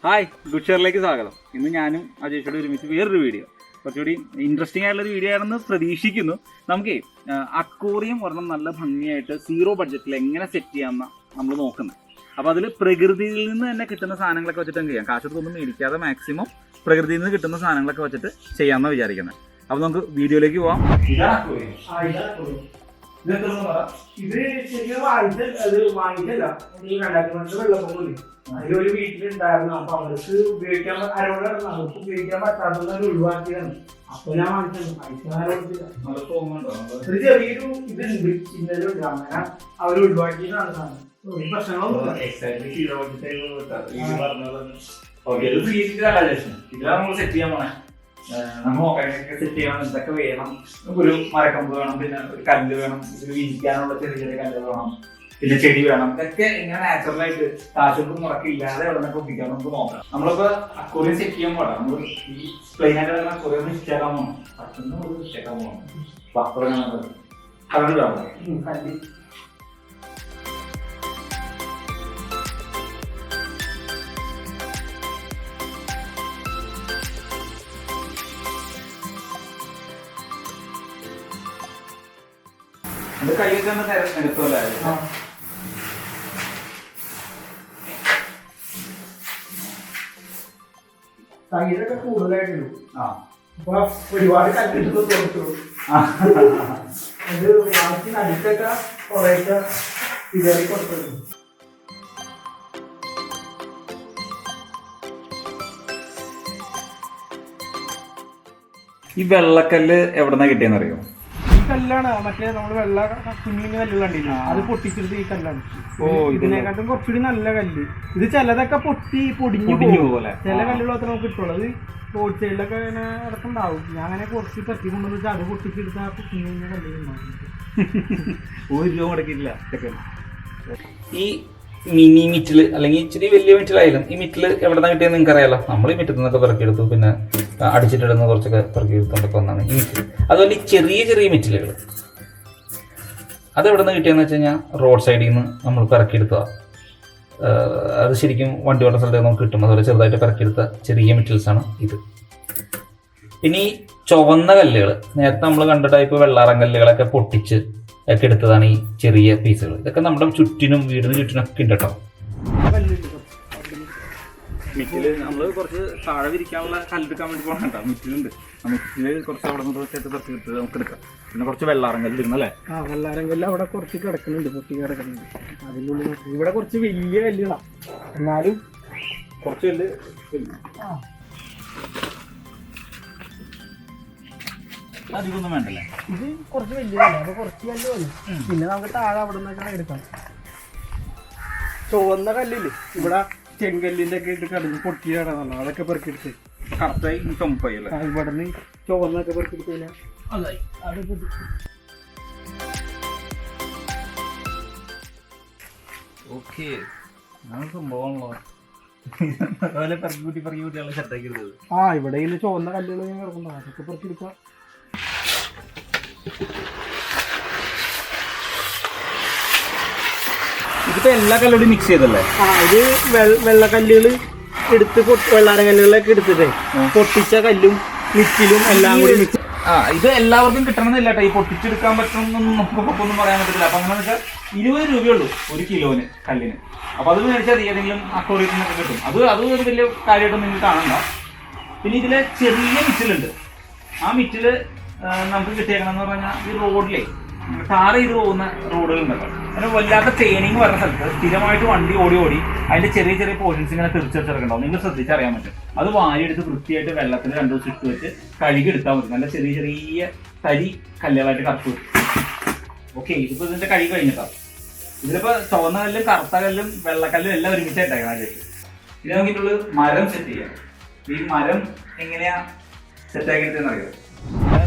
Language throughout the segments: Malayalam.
ഹായ്, ഗുഡ്ഷെയറിലേക്ക് സ്വാഗതം. ഇന്ന് ഞാനും അജേഷോട് ഒരുമിച്ച് വേറൊരു വീഡിയോ, കുറച്ചുകൂടി ഇൻട്രസ്റ്റിംഗ് ആയിട്ടുള്ളൊരു വീഡിയോ ആണെന്ന് പ്രതീക്ഷിക്കുന്നു. നമുക്ക് അക്വേറിയം ഒരെണ്ണം നല്ല ഭംഗിയായിട്ട് സീറോ ബഡ്ജറ്റിൽ എങ്ങനെ സെറ്റ് ചെയ്യാമെന്ന നമ്മൾ നോക്കുന്നത്. അപ്പോൾ അതിൽ പ്രകൃതിയിൽ നിന്ന് തന്നെ കിട്ടുന്ന സാധനങ്ങളൊക്കെ വെച്ചിട്ട് ചെയ്യാം. കാശൊന്നും മേടിക്കാതെ മാക്സിമം പ്രകൃതിയിൽ നിന്ന് കിട്ടുന്ന സാധനങ്ങളൊക്കെ വെച്ചിട്ട് ചെയ്യാമെന്നാണ് വിചാരിക്കുന്നത്. അപ്പോൾ നമുക്ക് വീഡിയോയിലേക്ക് പോവാം. ഇത് ശരിക്കും വാങ്ങിച്ചല്ല, വെള്ളപ്പൊക്കം അതിലൊരു വീട്ടിലുണ്ടായിരുന്നു. അപ്പൊ അവർക്ക് ഉപയോഗിക്കാൻ അവർക്ക് ഉപയോഗിക്കാൻ പറ്റാത്തത് ഒഴിവാക്കിയതാണ്. അപ്പൊ ഞാൻ വാങ്ങിച്ചത് ഒരു ചെറിയൊരു ഇതുണ്ട്, ചിന്തലുണ്ട്. അങ്ങനെ അവർ ഒഴിവാക്കിയതാണ് സാധനം. പ്രശ്നങ്ങളൊന്നും സെറ്റ് ചെയ്യാൻ പോണേ. നമ്മൾ സെറ്റ് ചെയ്യണം, എന്തൊക്കെ വേണം. ഒരു മരക്കമ്പ് വേണം, പിന്നെ ഒരു കല്ല് വേണം, ഇതിൽ വിരിക്കാനുള്ള ചെറിയ ചെറിയ കല്ല് വേണം, പിന്നെ ചെടി വേണം. ഇതൊക്കെ ഇങ്ങനെ നാച്ചുറലായിട്ട് കാശൊന്നും മുടക്കില്ലാതെ എവിടെ നിന്നൊക്കെ ഒപ്പിക്കാൻ നമുക്ക് നോക്കാം. നമ്മളിപ്പോ അക്വേറിയം സെറ്റ് ചെയ്യാൻ പോകണം. നമ്മൾ ഈ പ്ലെയിൻ ആയിട്ട് അക്വേറിയം ഇഷ്ടേക്കാൻ പോകണം. പറ്റുന്ന ഇഷ്ടേക്കാൻ പോകണം. കല്ല് വേണം, കല്ല്. എന്റെ കൈയൊക്കെ ഒന്ന് എടുത്തോല്ലായിരുന്നു. സംഗീതമൊക്കെ കൂടുതലായിട്ടുള്ളൂ. അപ്പൊ ഒരുപാട് കല്ലിട്ട് കൊടുത്തു. അത് വാങ്ങിച്ച് നടുക്കൊക്കെ കുറേയൊക്കെ ഇതറി കൊടുത്തു. ഈ വെള്ളക്കല്ല് എവിടെന്നാ കിട്ടിയെന്നറിയോ? കല്ലാണ് മറ്റേ നമ്മള് വെള്ള കുഞ്ഞിന് കല്ല് കണ്ടില്ല, അത് പൊട്ടിച്ചെടുത്ത് ഈ കല്ലാണ്. ഇതിനെക്കാട്ടും കുറച്ചുകൂടി നല്ല കല്ല്. ഇത് ചിലതൊക്കെ പൊട്ടി പൊടിഞ്ഞു പോലെ, ചില കല്ലുകൾ അത്ര നമുക്ക് കിട്ടുള്ളൂ. അത് റോഡ് സൈഡിലൊക്കെ ഇങ്ങനെ ഇടക്കുണ്ടാവും. ഞാൻ അങ്ങനെ കുറച്ച് പറ്റി കൊണ്ടുവന്ന് വെച്ചാൽ അത് പൊട്ടിച്ചെടുത്താൽ കുഞ്ഞു കുഞ്ഞ കല്ലുണ്ടാവും. ഒരു രൂപ മുടക്കിയില്ല. ഈ മിനി മിറ്റില് അല്ലെങ്കിൽ ഇച്ചിരി വലിയ മിറ്റിലായാലും ഈ മിറ്റില് എവിടെ നിന്ന് കിട്ടിയെന്ന് നിങ്ങൾക്ക് അറിയാലോ. നമ്മൾ ഈ മിറ്റത്തിൽ നിന്നൊക്കെ പിറക്കിയെടുത്തു, പിന്നെ അടിച്ചിട്ടിടുന്ന കുറച്ചൊക്കെ പിറക്കിയെടുത്തോണ്ടൊക്കെ വന്നാണ് ഈ മിറ്റിൽ. അതുപോലെ ഈ ചെറിയ ചെറിയ മിറ്റിലുകൾ അത് എവിടെ നിന്ന് കിട്ടിയെന്ന് വെച്ച് കഴിഞ്ഞാൽ റോഡ് സൈഡിൽ നിന്ന് നമ്മൾ പിറക്കിയെടുത്തതാണ്. അത് ശരിക്കും വണ്ടി ഓടുന്ന സ്ഥലത്ത് നമുക്ക് കിട്ടും. അതുപോലെ ചെറുതായിട്ട് പിറക്കിയെടുത്ത ചെറിയ മിറ്റിൽസാണ് ഇത്. പിന്നെ ഈ ചുവന്ന കല്ലുകൾ, നേരത്തെ നമ്മൾ കണ്ട ടൈപ്പ് വെള്ളാറം കല്ലുകളൊക്കെ പൊട്ടിച്ച് ഒക്കെ എടുത്തതാണ് ഈ ചെറിയ പീസുകൾ. ഇതൊക്കെ നമ്മുടെ ചുറ്റിനും വീടിന് ചുറ്റിനും ഒക്കെ ഉണ്ട് കേട്ടോ. മിറ്റില് നമ്മൾ കുറച്ച് താഴെ വിരിക്കാനുള്ള കല്ലെടുക്കാൻ വേണ്ടി പോകണം കേട്ടോ. മിറ്റിലുണ്ട്, മിറ്റില് കുറച്ച് അവിടെ നിന്ന് കുറച്ചായിട്ട് എടുത്ത് നമുക്ക് എടുക്കാം. പിന്നെ കുറച്ച് വെള്ളാറം കല്ല് ഇടുന്നല്ലേ. വെള്ളാരം കല്ല് അവിടെ കുറച്ച് കിടക്കുന്നുണ്ട്, പൊട്ടി കിടക്കുന്നുണ്ട്. അതിനുള്ളിൽ ഇവിടെ കുറച്ച് വലിയ കല്ലുകളാണ്, എന്നാലും കുറച്ച് കല്ല് അധികമൊന്നും വേണ്ടല്ലേ. ഇത് കുറച്ച് വലിയതല്ല, അപ്പൊ കുറച്ച് കല്ല് വന്നു. പിന്നെ നമുക്ക് താഴെ അവിടെ നിന്നൊക്കെ എടുക്കാം. ചുവന്ന കല്ലില്ലേ, ഇവിടെ ചെങ്കല്ലിന്റെ ഒക്കെ ഇട്ട് കടന്ന് പൊട്ടി കിടന്നല്ലോ, അതൊക്കെ പെറുക്കിയെടുത്ത് കറക്റ്റായി ചുമപ്പായി അല്ലേ. ഇവിടെ നിന്ന് ചുവന്നൊക്കെ പെറുക്കിയെടുത്ത് കഴിഞ്ഞാൽ അതായി അത് പൊട്ടി. ഓക്കെ, സംഭവമാണല്ലോ. അതുപോലെ പെറുക്കി കുട്ടികളെ സെറ്റാക്കി എടുത്തത്. ഇവിടെ ഇതിൽ ചുവന്ന കല്ലുകൾ ഞാൻ കിടക്കുന്നു, അതൊക്കെ പെറുക്കിയെടുക്കാം. ഇതിപ്പോ എല്ലാ കല്ലോടും മിക്സ് ചെയ്തല്ലേ? ഇത് വെള്ളക്കല്ലുകൾ എടുത്ത് വെള്ളാരം കല്ലുകളൊക്കെ എടുത്തിട്ടേ പൊട്ടിച്ച കല്ലും മിറ്റിലും എല്ലാം കൂടി മിക്സ്. ഇത് എല്ലാവർക്കും കിട്ടണമെന്നില്ല കേട്ടോ. ഈ പൊട്ടിച്ചെടുക്കാൻ പറ്റുമെന്നൊന്നും നമുക്കൊന്നും പറയാൻ പറ്റത്തില്ല. അപ്പൊ അങ്ങനെ വെച്ചാൽ 20 രൂപയുള്ളൂ ഒരു കിലോന് കല്ലിന്. അപ്പൊ അത് മേടിച്ചാൽ ഏതെങ്കിലും അക്വേറിയത്തിനൊക്കെ കിട്ടും. അത് ഒരു വലിയ കാര്യമായിട്ട് നിങ്ങൾ കാണണ്ട. പിന്നെ ഇതിലെ ചെറിയ മിറ്റിലുണ്ട്. ആ മിറ്റില് നമുക്ക് കിട്ടിയേക്കണമെന്ന് പറഞ്ഞാൽ ഈ റോഡിലെ ടാർ ചെയ്ത് പോകുന്ന റോഡുകളുണ്ടല്ലോ, അങ്ങനെ വല്ലാത്ത ട്രെയിനിങ് വരുന്ന സ്ഥലത്ത് സ്ഥിരമായിട്ട് വണ്ടി ഓടി അതിന്റെ ചെറിയ ചെറിയ പോർഷൻസ് ഇങ്ങനെ തിരിച്ചെടുത്തിട്ടുണ്ടാവും. നിങ്ങൾ ശ്രദ്ധിച്ചറിയാൻ പറ്റും. അത് വാരിയെടുത്ത് വൃത്തിയായിട്ട് വെള്ളത്തിൽ 2 ദിവസം ഇട്ട് വെച്ച് കഴുകി എടുത്താൽ മതി. നല്ല ചെറിയ ചെറിയ തരി കല്ലുകളായിട്ട് കറുപ്പ്. ഓക്കെ, ഇതിപ്പോ ഇതിന്റെ കഴുകി കഴിഞ്ഞിട്ടാണ്. ഇതിലിപ്പോ ചുവന്ന കല്ലും കറുത്ത കല്ലും വെള്ളക്കല്ലും എല്ലാം ഒരുമിച്ചായിട്ടാണ്. ഇത് നോക്കിയിട്ടുള്ള മരം സെറ്റ് ചെയ്യാം. ഈ മരം എങ്ങനെയാ സെറ്റാക്കി എടുത്തതെന്ന് അറിയാം.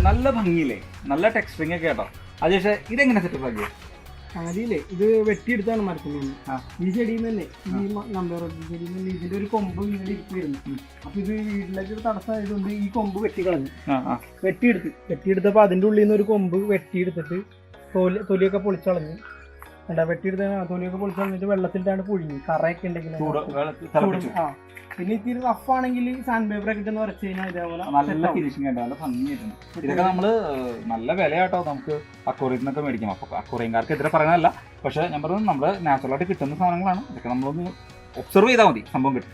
നല്ല ഭംഗിയില്ലേ, നല്ല ടെക്സ്ചറിങ് ഒക്കെ കേട്ടോ. അതേഷേ ഇതെങ്ങനെ സെറ്റപ്പ് ആക്കിയത്? ആദ്യമല്ലേ ഇത് വെട്ടിയെടുത്താണ് മരത്തിൽ നിന്ന്. ഈ ചെടിയിൽ നിന്ന് തന്നെ, ഈ നമ്പർ ചെടിയിൽ നിന്ന് ഇതിന്റെ ഒരു കൊമ്പ് ഇങ്ങനെ ഇരിക്കുവായിരുന്നു. അപ്പൊ ഇത് വീട്ടിലേക്ക് ഒരു തടസ്സമായതുകൊണ്ട് ഈ കൊമ്പ് വെട്ടിക്കളഞ്ഞു. വെട്ടിയെടുത്തപ്പോ അതിന്റെ ഉള്ളിൽ നിന്ന് ഒരു കൊമ്പ് വെട്ടിയെടുത്തിട്ട് തൊലിയൊക്കെ പൊളിച്ചളഞ്ഞ് വെട്ടിയെടുത്ത തൊലിയൊക്കെ പൊളിച്ച് വന്നിട്ട് വെള്ളത്തിലിട്ടാണ് പുഴുങ്ങി കറയൊക്കെ ഉണ്ടെങ്കിൽ പിന്നെ ഇത്തിരി റഫ് ആണെങ്കിൽ സാൻഡ് പേപ്പർ ഒക്കെ ഇട്ടെന്ന് വരച്ച് കഴിഞ്ഞാൽ ഇതേപോലെ നല്ല ഫിനിഷിംഗ് ആയിട്ട് നല്ല ഭംഗിയായിട്ടുണ്ട്. ഇതൊക്കെ നമ്മള് നല്ല വിലയാട്ടോ നമുക്ക് അക്വേറിയത്തിനൊക്കെ മേടിക്കാം. അപ്പൊ അക്വേറിയംകാർക്ക് എതിരെ പറയാനല്ല, പക്ഷെ ഞാൻ പറയുന്നത് നമ്മള് നാച്ചുറലായിട്ട് കിട്ടുന്ന സാധനങ്ങളാണ്. ഇതൊക്കെ നമ്മളൊന്ന് ഒബ്സർവ് ചെയ്താൽ മതി, സംഭവം കിട്ടും.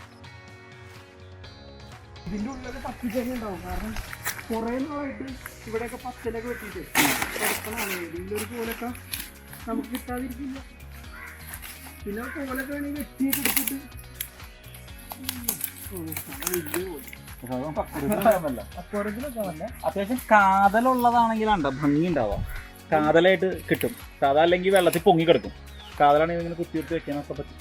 ഇതിന്റെ ഉള്ളിലൊക്കെ പച്ചക്കറി ഉണ്ടാവും. കാരണം കുറെ നാളായിട്ട് ഇവിടെയൊക്കെ പച്ചലൊക്കെ വെട്ടിയിട്ട് കിടക്കണാണ്. ഇതിൻ്റെ ഒരു പോലൊക്കെ നമുക്ക് കിട്ടാതിരിക്കില്ല. പിന്നെ പോലൊക്കെ വേണമെങ്കിൽ വെട്ടിയൊക്കെ എടുത്തിട്ട് അത്യാവശ്യം കാതലുള്ളതാണെങ്കിലാണ്ടോ ഭംഗി ഉണ്ടാവാം. കാതലായിട്ട് കിട്ടും. കാതൽ അല്ലെങ്കിൽ വെള്ളത്തിൽ പൊങ്ങി കിടക്കും. കാതലാണെങ്കിൽ ഇങ്ങനെ കുത്തിയെടുത്ത് വെക്കാനൊക്കെ പറ്റും.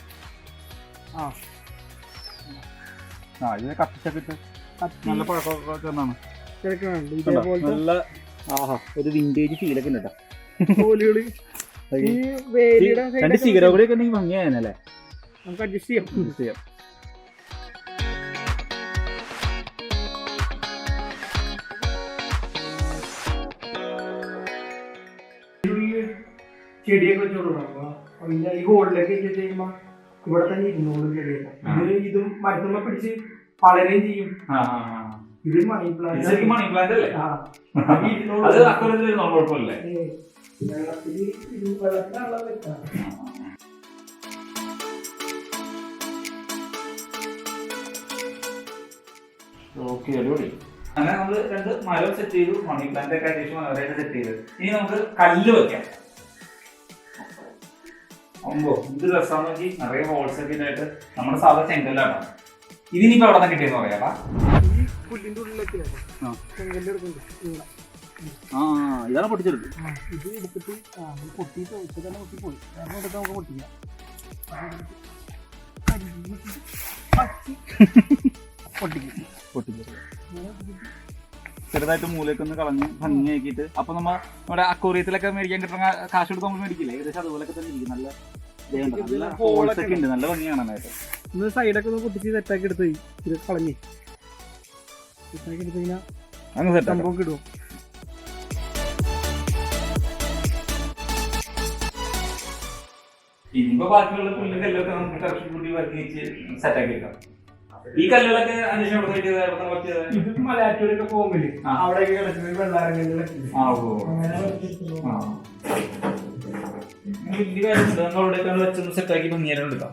ഇത് കത്തിച്ചൊക്കെ ഇട്ട് നല്ല പഴക്കമൊക്കെ ഒന്നാണ്. നല്ല ഒരു വിന്റേജ് ഫീലൊക്കെ ഉണ്ട് കേട്ടോ. രണ്ട് സിഗരറ്റ് കൂടെ ഒക്കെ ഉണ്ടെങ്കിൽ ഭംഗിയായല്ലേ. നമുക്ക് അഡ്ജസ്റ്റ് ചെയ്യാം. ചെടിയൊക്കെ വെച്ചോളൂ. ഈ ഹോളിലേക്ക് വെച്ചിട്ട് കഴിയുമ്പോ ഇവിടെ തന്നെ ഇരുന്നോളും ചെടിയൊക്കെ. ഇതും മരത്തുമ്മ പിടിച്ച് വളരുകയും ചെയ്യും. ഇത് മണി പ്ലാന്റ്. മണി പ്ലാന്റ് അല്ലേ? കുഴപ്പമില്ലേ? വെള്ളത്തിനുള്ള വെച്ചാണ്. ഓക്കെ, അടിപൊളി. അങ്ങനെ നമ്മള് 2 മരം സെറ്റ് ചെയ്തു. മണി പ്ലാന്റ് ഒക്കെ അത്യാവശ്യം മനോഹരമായിട്ട് സെറ്റ് ചെയ്ത് ഇനി നമുക്ക് കല്ല് വെക്കാം. ഇത് രസമാണെന്ന് നോക്കി നിറയെ ഹോൾസ് ഒക്കെ ആയിട്ട് നമ്മുടെ സാധാ ചെങ്കല്ലാണ്. ഇതിനിപ്പോ എവിടെ നിന്ന് കിട്ടിയെന്ന് പറയാ. പുല്ലിന്റെ ഉള്ളിലൊക്കെ ചെങ്കല്ല് എടുക്കുന്നുണ്ട്. ഇതാണ് പൊട്ടിച്ചെടുക്കും. ഇത് എടുത്തിട്ട് പൊട്ടിയിട്ട് ഇപ്പൊ തന്നെ പൊട്ടിപ്പോയി. കാരണം എടുത്ത് നമുക്ക് പൊട്ടിക്കാം. ചെറുതായിട്ട് മൂലയൊക്കെ ഒന്ന് കളഞ്ഞ് ഭംഗിയാക്കിയിട്ട് അപ്പൊ നമ്മുടെ അക്വേറിയത്തിലൊക്കെ മേടിക്കാൻ കിട്ടുന്ന കാശ് കൊടുത്ത് നമ്മൾ മേടിക്കില്ലേ, ഏകദേശം അതുപോലൊക്കെ തന്നെ ഇരിക്കും. നല്ല ഹോൾസ് ഒക്കെ ഉണ്ട്, നല്ല ഭംഗി കാണാനായിട്ട്. ഒന്ന് സൈഡൊക്കെ ഒന്ന് പൊട്ടിച്ച് സെറ്റാക്കി എടുത്ത് ഇത് കളഞ്ഞ് സെറ്റാക്കി എടുത്ത് കഴിഞ്ഞാൽ അങ്ങ് സെറ്റ് സംഭവം കിടും. ഇനിയിപ്പോ ബാക്കിയുള്ള പുല്ലും കല്ലൊക്കെ നമുക്ക് ടെറസിൽ കൂട്ടി വരച്ച് സെറ്റാക്കി വെക്കാം. ഈ കല്ലുകളൊക്കെ ഇത് മലയാറ്റൂരൊക്കെ പോകുമ്പോഴേ അവിടെയൊക്കെ കിടക്കുന്നത് വെള്ളാരങ്ങളിലൊക്കെ വലിയ കാര്യമുണ്ട്. നമ്മൾ അവിടെയൊക്കെ വെച്ചൊന്ന് സെറ്റാക്കി ഭംഗിയാലും എടുക്കാം.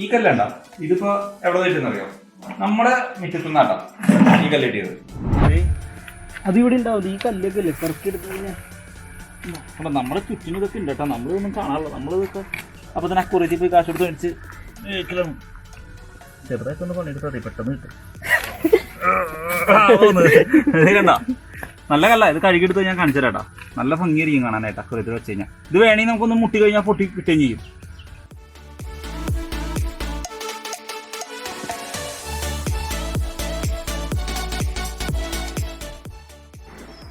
ഈ കല്ലണ്ട, ഇതിപ്പോ എവിടെ കിട്ടുന്നറിയോ? നമ്മുടെ മുറ്റത്തു നിന്നാട്ടോ ഈ കല്ല് കിട്ടിയത്. അതിവിടെ ഉണ്ടാവില്ല. ഈ കല്ലൊക്കെ അല്ലേ പെറുക്കി എടുത്തു കഴിഞ്ഞാൽ അപ്പൊ നമ്മുടെ ചുറ്റിനും ഇതൊക്കെ ഉണ്ട് കേട്ടോ. നമ്മളിതൊന്നും കാണാറില്ല. നമ്മളിതൊക്കെ അപ്പൊ തന്നെ അക്വേറിയത്തിൽ പോയി കാശ് കൊടുത്ത് മേടിച്ച് വീട്ടിലാണ് ചെറുതായിട്ട് ഒന്ന് പണിയെടുത്താൽ പെട്ടെന്ന് കിട്ടും. കണ്ട നല്ല കല്ല. ഇത് കഴുകിയെടുത്ത് ഞാൻ കാണിച്ചു തരാട്ടാ. നല്ല ഭംഗിയായിരിക്കും കാണാനായിട്ട് അക്വേറിയത്തിൽ വെച്ച് കഴിഞ്ഞാൽ. ഇത് വേണമെങ്കിൽ നമുക്കൊന്ന് മുട്ടി കഴിഞ്ഞാൽ പൊട്ടി കിട്ടുകയും ചെയ്യും.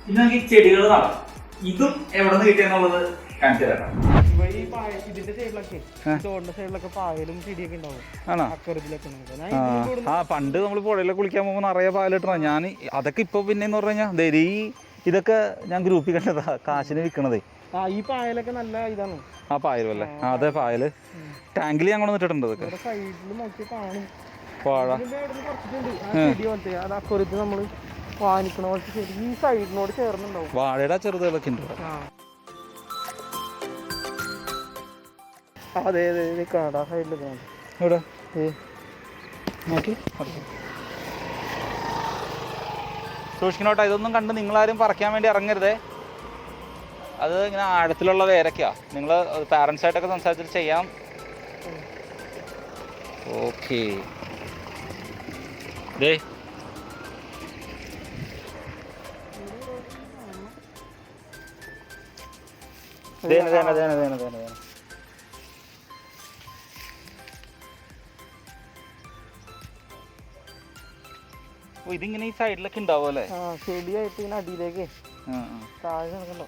ഇനി നമുക്ക് ഈ ചെടികൾ നടാം. ഇതും എവിടെ നിന്ന് കിട്ടിയെന്നുള്ളത് കാണിച്ചു തരാം. ഇതിന്റെ സൈഡിലൊക്കെ തോടിന്റെ സൈഡിലൊക്കെ പായലും ചെടിയൊക്കെ ഉണ്ടാവും. പണ്ട് നമ്മൾ പുഴയിലൊക്കെ കുളിക്കാൻ പോകുമ്പോൾ നിറയെ പായലിട്ടാ ഞാൻ. അതൊക്കെ ഇപ്പൊ പിന്നെന്ന് പറഞ്ഞു കഴിഞ്ഞാൽ ഇതൊക്കെ ഞാൻ ഗ്രൂപ്പിൽ കണ്ടതാ കാശിന് വിൽക്കണതേ. ഈ പായലൊക്കെ നല്ല ഇതാണ്. ആ പായലും അല്ലേ? അതെ, പായല് ടാങ്കിൽ ഞാൻ കൊണ്ടുവന്നിട്ടുണ്ട്. ഇതൊക്കെ സൈഡിൽ നോക്കി കാണും. വാഴ ചെടി പോലത്തെ അത് അക്വേറിയത്തിൽ നമ്മള് വാങ്ങിക്കണ പോലത്തെ ചെടി ഈ സൈഡിനോട് ചേർന്നുണ്ടാവും. വാഴയുടെ ചെറുതുകളൊക്കെ ഉണ്ട്. അതെ അതെ കാണാ സൈഡിലൊക്കെ ഇവിടെ സൂക്ഷിക്കണോട്ടോ. ഇതൊന്നും കണ്ട് നിങ്ങളാരും പറിക്കാൻ വേണ്ടി ഇറങ്ങരുതേ. അത് ഇങ്ങനെ ആഴത്തിലുള്ള വേരൊക്കെയാ. നിങ്ങൾ പാരൻസായിട്ടൊക്കെ സംസാരിച്ചിട്ട് ചെയ്യാം. ഓക്കെ, ദേ ഇതിങ്ങനെ ഈ സൈഡിലൊക്കെ ഉണ്ടാവും അല്ലേ? ചെടിയായിട്ട് ഇങ്ങനെ അടിയിലേക്ക് താഴെ നടക്കണ്ടോ.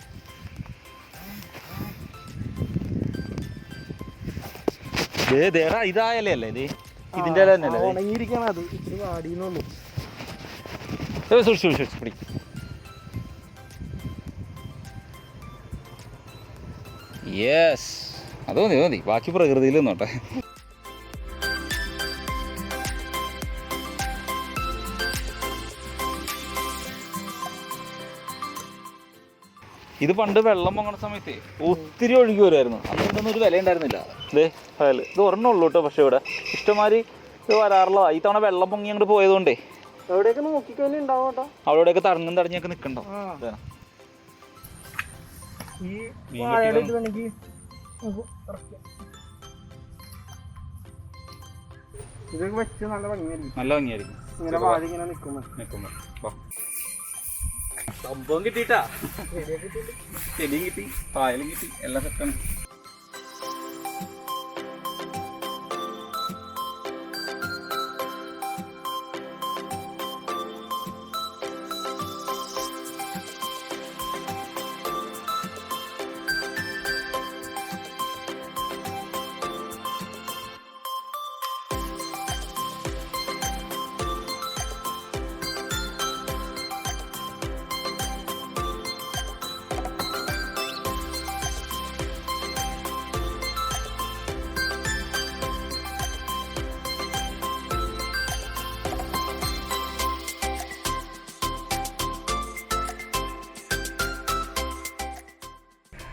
ഇതായല്ലേ അല്ലേ? ഇത് ഇതിന്റെ ഉണങ്ങിയിരിക്കണം. അത് ഇത്തിരി വാടിയെന്നുള്ളൂ. സൂക്ഷിച്ചു പിടി. യെസ്, അത് മതി മതി, ബാക്കി പ്രകൃതിയിൽ നിന്നോട്ടെ. ഇത് പണ്ട് വെള്ളം പൊങ്ങണ സമയത്ത് ഒത്തിരി ഒഴുകി വരുമായിരുന്നു. അന്നൊന്നും ഒരു വില ഉണ്ടായിരുന്നില്ല. ഇത് ഒരെണ്ണം ഉള്ളൂ കേട്ടോ. പക്ഷെ ഇവിടെ ഇഷ്ടംമാതിരി ഇത് വരാറുള്ളതാ. ഈ തവണ വെള്ളം പൊങ്ങി അങ്ങോട്ട് പോയതുകൊണ്ടേ അവിടെയൊക്കെ തടഞ്ഞും തടഞ്ഞൊക്കെ നിൽക്കണ്ടോ. നല്ല ഭംഗിയായിരിക്കും സംഭവം കിട്ടിട്ടാ. ചെടിയും കിട്ടി, പായലും കിട്ടി, എല്ലാം സെറ്റാണ്.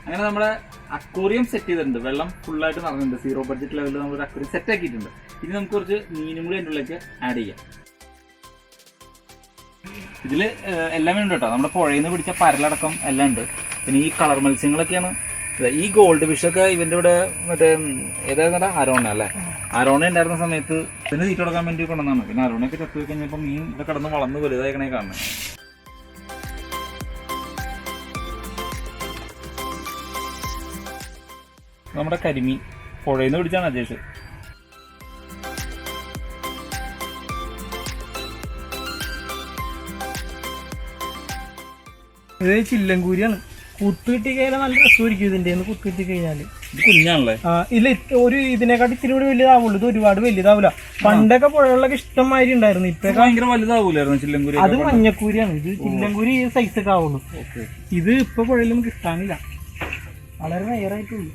അങ്ങനെ നമ്മുടെ അക്വേറിയം സെറ്റ് ചെയ്തിട്ടുണ്ട്. വെള്ളം ഫുള്ളായിട്ട് നടന്നിട്ടുണ്ട്. 0 ബഡ്ജറ്റ് ലെവലിൽ നമ്മൾ അക്വേറിയം സെറ്റ് ആക്കിയിട്ടുണ്ട്. ഇനി നമുക്ക് കുറച്ച് മീനും കൂടി അതിൻ്റെ ഉള്ളിലേക്ക് ആഡ് ചെയ്യാം. ഇതിൽ എല്ലാം ഉണ്ട് കേട്ടോ. നമ്മുടെ പുഴയിൽ നിന്ന് പിടിച്ച പരലടക്കം എല്ലാം ഉണ്ട്. പിന്നെ ഈ കളർ മത്സ്യങ്ങളൊക്കെയാണ്. ഈ ഗോൾഡ് ഫിഷൊക്കെ ഇവൻ്റെ ഇവിടെ മറ്റേ ഏതായിരുന്നാ അരോണ അല്ലേ, അരോണ ഉണ്ടായിരുന്ന സമയത്ത് ഇതിന് തീറ്റ കൊടുക്കാൻ വേണ്ടി കൊണ്ടുവന്നാണ്. പിന്നെ അരോണയൊക്കെ ചത്തു കഴിഞ്ഞപ്പോൾ മീൻ ഇത് കിടന്ന് വളർന്ന് വലുതായിക്കണേ കാണുന്നത്. നമ്മുടെ കരിമീൻ പുഴയിൽ നിന്ന് പിടിച്ചാണ് അജേഷ്. ഇത് ചില്ലങ്കൂരിയാണ്. കുത്തു കിട്ടി കഴിഞ്ഞാൽ നല്ല രസമായിരിക്കും. ഇതിന്റെ കുത്തു കിട്ടി കഴിഞ്ഞാല് കുഞ്ഞാണല്ലേ. ഇല്ല, ഒരു ഇതിനെക്കാട്ടി ഇത്തിരി കൂടി വലുതാവുള്ളൂ. ഇത് ഒരുപാട് വലുതാവില്ല. പണ്ടൊക്കെ പുഴകളിലൊക്കെ ഇഷ്ടംമാതിരി ഉണ്ടായിരുന്നു. ഇപ്പൊ ഭയങ്കര വലുതാവൂലായിരുന്നു ചില്ലങ്കൂരി. അത് മഞ്ഞക്കൂരിയാണ്. ഇത് ചില്ലങ്കൂരി ഈ സൈസൊക്കെ ആവുള്ളൂ. ഇത് ഇപ്പൊ പുഴയിലൊന്നും കിട്ടാനില്ല. വളരെ റയറായിട്ടുള്ളൂ.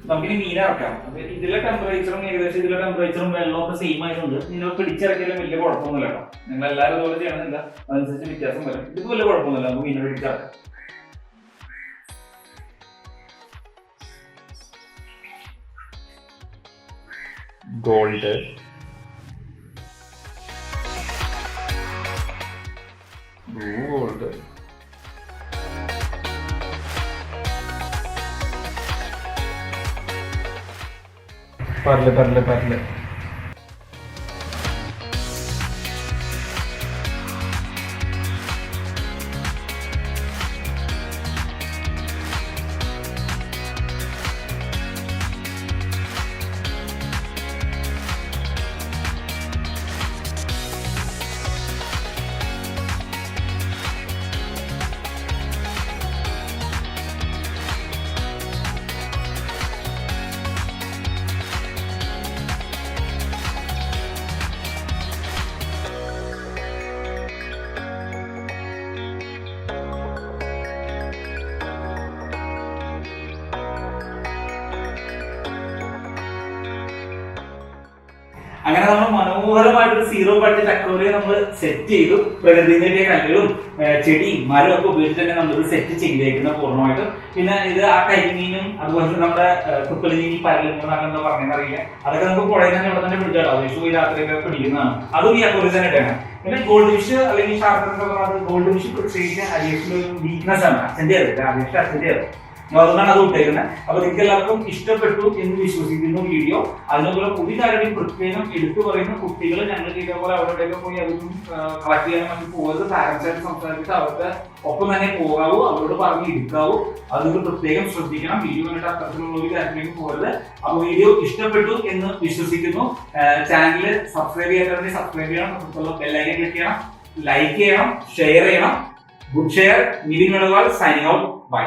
നമുക്കിനി മീനെ ഇറക്കാം. ഇതിലെ ടെമ്പറേച്ചറും ഏകദേശം ഇതിലെ ടെമ്പറേച്ചറും വെള്ളമൊക്കെ സെയിം ആയതുകൊണ്ട് നിങ്ങൾ പിടിച്ചിറക്കിയാലും വലിയ കുഴപ്പമൊന്നുമില്ല കേട്ടോ. നിങ്ങൾ എല്ലാവരും ഇതുപോലെ ചെയ്യണമെന്നില്ല, അതനുസരിച്ച് വ്യത്യാസം വരും. ഇത് വലിയ കുഴപ്പമൊന്നുമില്ല. നമുക്ക് മീനെ പിടിച്ചിറക്കാം. Gold, gold, പരല് പരല് പരല്. അങ്ങനെ നമ്മൾ മനോഹരമായിട്ടൊരു 0 ബഡ്ജറ്റ് അക്വേറിയം നമ്മൾ സെറ്റ് ചെയ്തു. പ്രകൃതിയിൽ കിട്ടിയ കല്ലുകളും ചെടിയും മരവും ഒക്കെ ഉപയോഗിച്ച് തന്നെ നമ്മൾ സെറ്റ് ചെയ്തേക്കുന്ന പൂർണ്ണമായിട്ടും. പിന്നെ ഇത് ആ കരിമീനും അതുപോലെ തന്നെ നമ്മുടെ കുപ്പലിമീൻ പരലുമെന്നൊക്കെ പറഞ്ഞറിയില്ല, അതൊക്കെ നമുക്ക് പുഴയിൽ തന്നെ ഇവിടെ തന്നെ പിടിച്ചാലോ. അദേശം പോയി രാത്രിയൊക്കെ പിടിക്കുന്നതാണ്. അതും ഈ അക്വേറിയം തന്നെ ഇട്ടാണ്. പിന്നെ ഗോൾഡ് ഫിഷ് അല്ലെങ്കിൽ ഷാർക്ക്, ഗോൾഡ് ഫിഷ് പ്രത്യേകിച്ച് അജേഷിന്റെ ഒരു വീക്ക്നെസ് ആണ്. അച്ഛൻ്റെ അച്ഛൻ്റെ അതുകൊണ്ടാണ് അത് ഇട്ടേക്കുന്നത്. അപ്പൊ നിങ്ങൾക്ക് എല്ലാവർക്കും ഇഷ്ടപ്പെട്ടു എന്ന് വിശ്വസിക്കുന്നു വീഡിയോ. അതിനൊക്കെ പുതിയ കാര്യം പ്രത്യേകം എടുത്തു പറയുന്ന കുട്ടികൾ ഞങ്ങൾ ഇതേപോലെ അവരുടെയൊക്കെ പോയി അതൊന്നും കളക്ട് ചെയ്യാൻ വേണ്ടി പോകരുത്. പാരന്റ്സായിട്ട് സംസാരിച്ചിട്ട് അവർക്ക് ഒപ്പം തന്നെ പോകാവൂ, അവരോട് പറഞ്ഞ് എടുക്കാവൂ. അതൊക്കെ പ്രത്യേകം ശ്രദ്ധിക്കണം. വീഡിയോ കണ്ടിട്ട് അത്തരത്തിലുള്ള ഒരു കാര്യത്തിലേക്ക് പോകരുത്. അപ്പൊ വീഡിയോ ഇഷ്ടപ്പെട്ടു എന്ന് വിശ്വസിക്കുന്നു. ചാനൽ സബ്സ്ക്രൈബ് ചെയ്യാത്തവരെ സബ്സ്ക്രൈബ് ചെയ്യണം, ബെല്ലൈക്കൻ ക്ലിക്ക് ചെയ്യണം, ലൈക്ക് ചെയ്യണം, ഷെയർ ചെയ്യണം. Good share. Nithin Venugopal signing out. By.